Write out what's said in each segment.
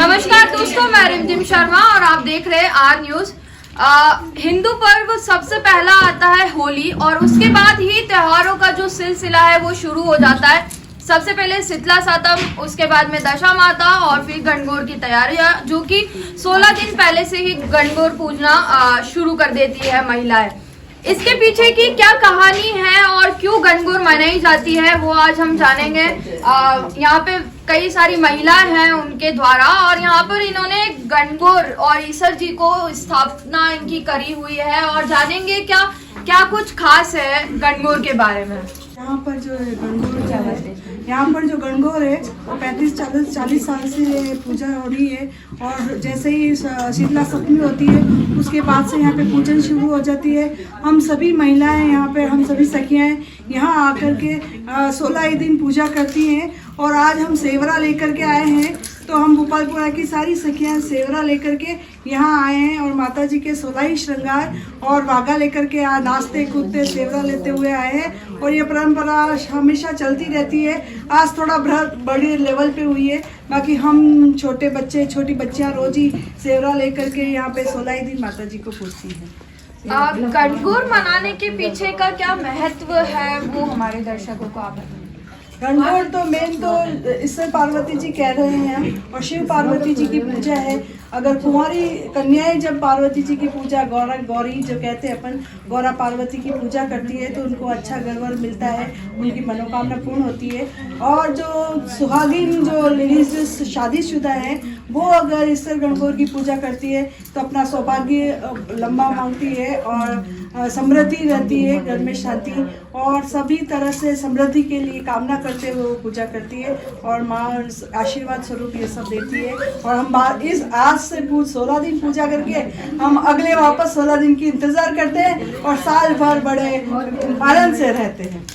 नमस्कार दोस्तों, मैं रिमझिम शर्मा और आप देख रहे हैं आर न्यूज। हिंदू पर्व सबसे पहला आता है होली और उसके बाद ही त्योहारों का जो सिलसिला है वो शुरू हो जाता है। सबसे पहले शीतला सातम, उसके बाद में दशा माता और फिर गणगौर की तैयारियां, जो कि 16 दिन पहले से ही गणगौर पूजना शुरू कर देती है महिलाएं। इसके पीछे की क्या कहानी है और क्यों गणगौर मनाई जाती है वो आज हम जानेंगे। यहाँ पे कई सारी महिलाएं हैं उनके द्वारा और यहाँ पर इन्होंने गणगौर और ईश्वर जी को स्थापना इनकी करी हुई है और जानेंगे क्या क्या कुछ खास है गणगौर के बारे में। यहाँ पर जो गणगौर है, यहाँ पर जो गणगौर है वो 35-40 साल से पूजा हो रही है और जैसे ही शीतला सप्तमी होती है उसके बाद से यहाँ पे पूजन शुरू हो जाती है। हम सभी महिलाएं यहाँ पे, हम सभी सखियाँ यहाँ आकर के 16 ही दिन पूजा करती हैं और आज हम सेवरा लेकर के आए हैं। तो हम भोपालपुरा की सारी सखियाँ सेवरा लेकर के यहाँ आए हैं और माता जी के 16 ही श्रृंगार और वागा लेकर के नाचते कूदते सेवरा लेते हुए आए हैं और ये परंपरा हमेशा चलती रहती है। आज थोड़ा बड़े लेवल पे हुई है, बाकी हम छोटे बच्चे छोटी बच्चियाँ रोज ही सेवरा लेकर के यहाँ पे 16 ही दिन माता जी को पूजती हैं। गणगौर मनाने के पीछे का क्या महत्व है वो हमारे दर्शकों को आप बताएं। गणगौर तो मेन तो इससे पार्वती जी कह रहे हैं और शिव पार्वती जी की पूजा है। अगर कुंवारी कन्याएं जब पार्वती जी की पूजा गौरी जो कहते हैं अपन, गौरा पार्वती की पूजा करती है तो उनको अच्छा घर वर मिलता है, उनकी मनोकामना पूर्ण होती है। और जो सुहागिन जो लेडीज जो शादीशुदा हैं वो अगर ईश्वर गणगौर की पूजा करती है तो अपना सौभाग्य लंबा मांगती है और समृद्धि रहती है, घर में शांति और सभी तरह से समृद्धि के लिए कामना करते हुए वो पूजा करती है और माँ आशीर्वाद स्वरूप ये सब देती है। और हम इस आज से 16 दिन पूजा करके हम अगले वापस 16 दिन की इंतजार करते हैं और साल भर बड़े आनंद से रहते हैं।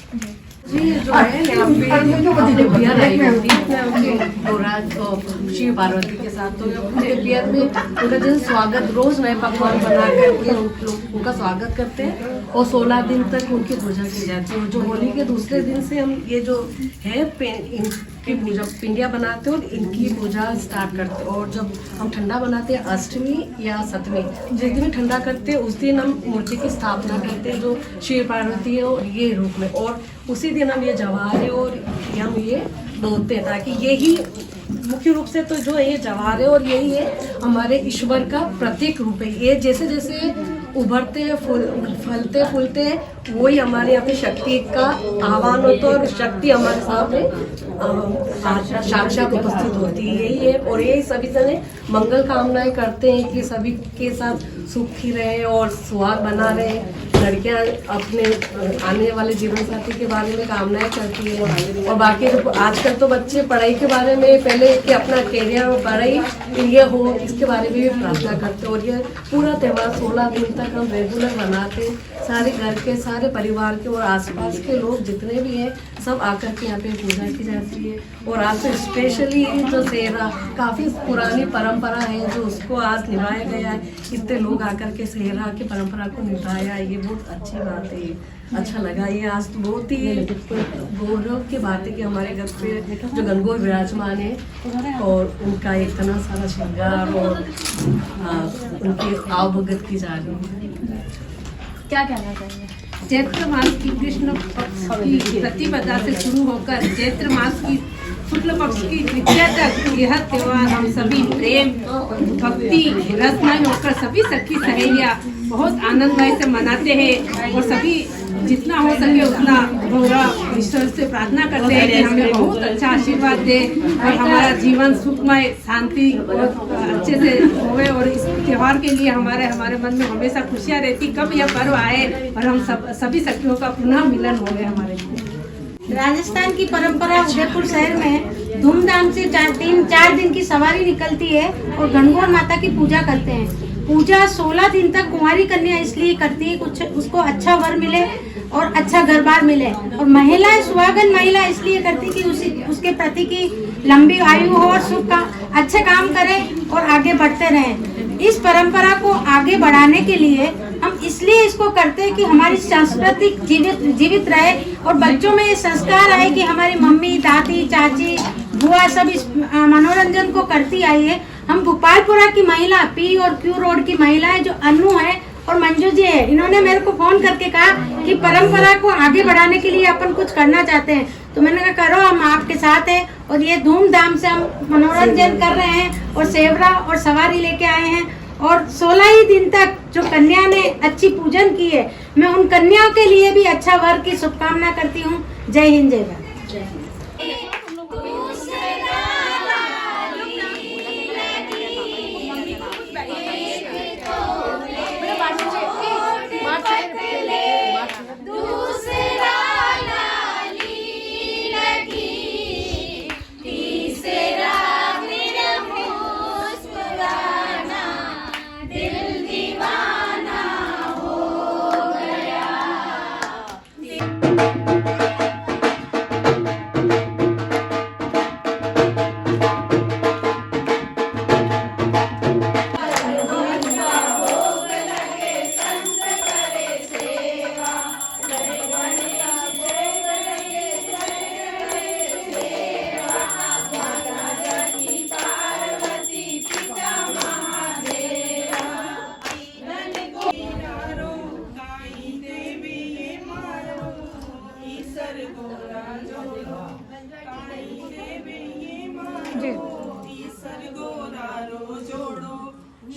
जी जो है यहाँ पे बियर आई होती है गौराज और शिव पार्वती के साथ, तो पूरे बियर में उनका जैसे स्वागत रोज नए पकवान बना करके उनका स्वागत करते हैं और 16 दिन तक उनकी पूजा की जाती है। और जो होली के दूसरे दिन से हम ये जो है इनकी पूजा पिंडिया बनाते हैं और इनकी पूजा स्टार्ट करते हैं। और जब हम ठंडा बनाते हैं अष्टमी या सप्तमी, जिस दिन ठंडा करते हैं उस दिन हम मूर्ति की स्थापना करते हैं जो शिव पार्वती है और ये रूप में, और उसी दिन हम ये जवारे और हम ये बोलते हैं ताकि यही मुख्य रूप से तो जो है ये जवारे और यही है हमारे ईश्वर का प्रतीक रूप है। ये जैसे जैसे उभरते हैं फलते फूलते हैं वही हमारे यहाँ पे शक्ति का आह्वान होता है और शक्ति हमारे सामने साक्षात उपस्थित होती है। यही है और यही सभी जने मंगल कामनाएं करते हैं कि सभी के साथ सुखी रहे और सुहाग बना रहे। लड़कियां अपने आने वाले जीवन साथी के बारे में कामनाएं करती है और बाकी जो आजकल तो बच्चे पढ़ाई के बारे में पहले कि अपना कैरियर पढ़ाई ये हो इसके बारे में भी प्रार्थना करते हैं। और ये पूरा त्यौहार 16 दिन तक हम रेगुलर मनाते हैं। सारे घर के सारे परिवार के और आसपास के लोग जितने भी हैं सब आकर के यहाँ पे पूजा की जाती है। और आज तो स्पेशली जो सेहरा काफ़ी पुरानी परंपरा है जो उसको आज निभाया गया है। इतने लोग आकर के सेहरा की परंपरा को निभाया, ये बहुत अच्छी बात है। अच्छा लगा ये आज तो बहुत ही गौरव की बात है कि हमारे घर पे जो गणगौर विराजमान है और उनका इतना सारा श्रृंगार और उनकी आवभगत की जा रही है। क्या कहना चाहिए। चैत्र मास की कृष्ण पक्ष की प्रतिपदा से शुरू होकर चैत्र मास की शुक्ल पक्ष की तृतीया तक यह त्योहार हम सभी प्रेम भक्ति रसमय होकर सभी सखी सहेलियां बहुत आनंदमय से मनाते हैं और सभी जितना हो सके उतना गौरव ईश्वर से प्रार्थना करते हैं कि हमें बहुत अच्छा आशीर्वाद दे और हमारा जीवन सुखमय शांति बहुत अच्छे से होवे। और इस त्यौहार के लिए हमारे मन में हमेशा खुशियाँ रहती कब यह पर्व आए और हम सभी सखियों का पुनः मिलन हो गए। हमारे राजस्थान की परंपरा उदयपुर शहर में धूमधाम से 3-4 दिन की सवारी निकलती है और गणगौर माता की पूजा करते हैं। पूजा 16 दिन तक कुंवारी कन्या इसलिए करती है कुछ उसको अच्छा वर मिले और अच्छा घर बार मिले। और महिलाएं सुहागन महिला इसलिए करती कि उसके प्रति की लंबी आयु हो और सुख का अच्छे काम करें और आगे बढ़ते रहें। इस परंपरा को आगे बढ़ाने के लिए हम इसलिए इसको करते हैं कि हमारी संस्कृति जीवित रहे और बच्चों में ये संस्कार आए कि हमारी मम्मी दादी चाची बुआ सब इस मनोरंजन को करती आई है हम भोपालपुरा की महिला पी और क्यू रोड की महिला है जो अनु है और मंजू जी है, इन्होंने मेरे को फोन करके कहा कि परंपरा को आगे बढ़ाने के लिए अपन कुछ करना चाहते हैं। तो मैंने कहा करो, हम आपके साथ हैं और ये धूमधाम से हम मनोरंजन कर रहे हैं और सेवरा और सवारी लेके आए हैं। और 16 ही दिन तक जो कन्या ने अच्छी पूजन की है, मैं उन कन्याओं के लिए भी अच्छा वर की शुभकामना करती हूँ। जय हिंद, जय भारत।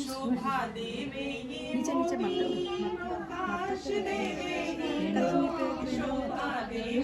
शोभा देवे नीचे नीचे शोभा देवे